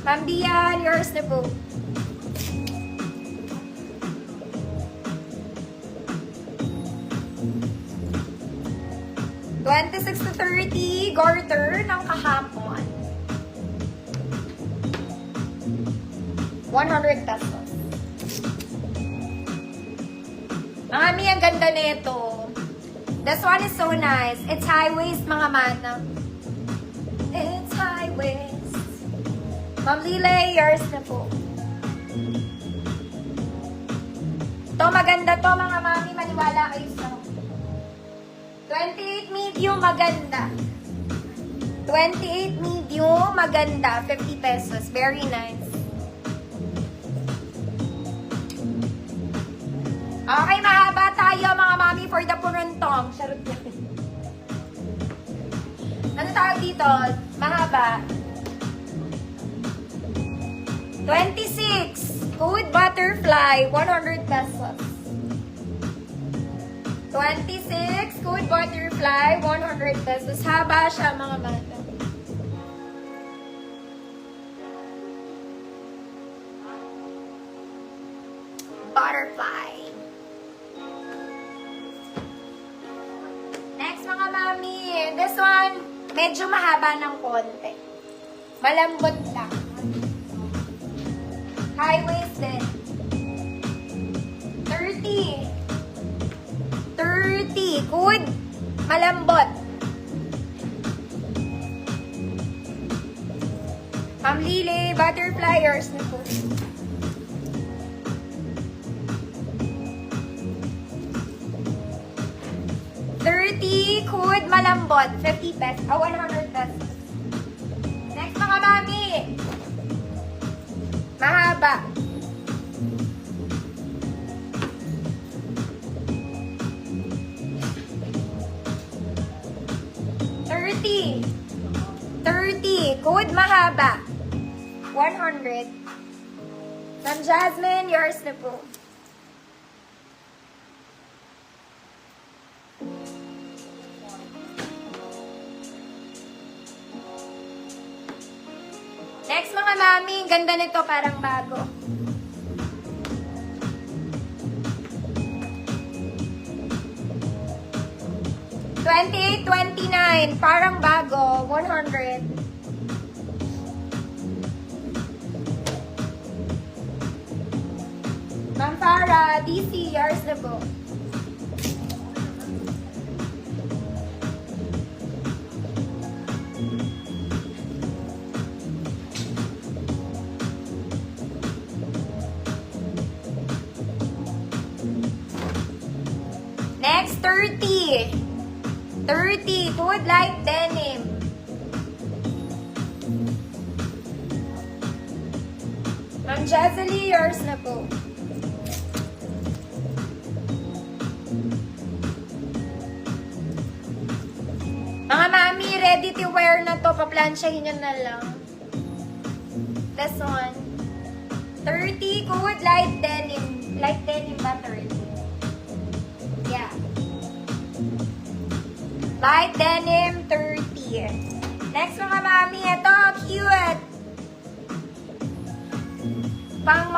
Ma'am Dian, yours na po. $26 to $30 garter ng kahapon. 100 pesos. Mami, ang ganda nito. This one is so nice. It's high waist, mga mana. It's high waist. Ma'am Lile, yours na po. Ito, maganda to, mga mami. Maniwala kayo sa 28 medium, maganda. 28 medium, maganda. 50 pesos. Very nice. Okay, mahaba tayo, mga mami, for the puruntong. Charot lang. Ano tawag dito? Mahaba. 26. Good butterfly. 100 pesos. 26. Good butterfly. 100 pesos. Haba siya, mga mata. Butterfly. Next, mga mami. This one, medyo mahaba ng konti. Malambot lang. High waisted. 30. 30. Good. Malambot. Ma'am Lily, butterflyers na po. Could malambot. 50 pesos. 100 pesos. Next, mga mami. Mahaba. $30. Code mahaba. 100. Ma'am Jasmine, yours na po. Next, mga mami, ganda nito, parang bago. $28.29, parang bago, 100. Ma'am Farah, DC, yours na po. Next, 30. 30. Good light denim. Ma'am Jazely, yours na po. Mga mami, ready to wear na to. Paplansyahin nyo na lang. This one. 30. Good light denim. Light denim ba 30? Yeah. Light denim, 30. Next, mga mami, ito, cute. Pang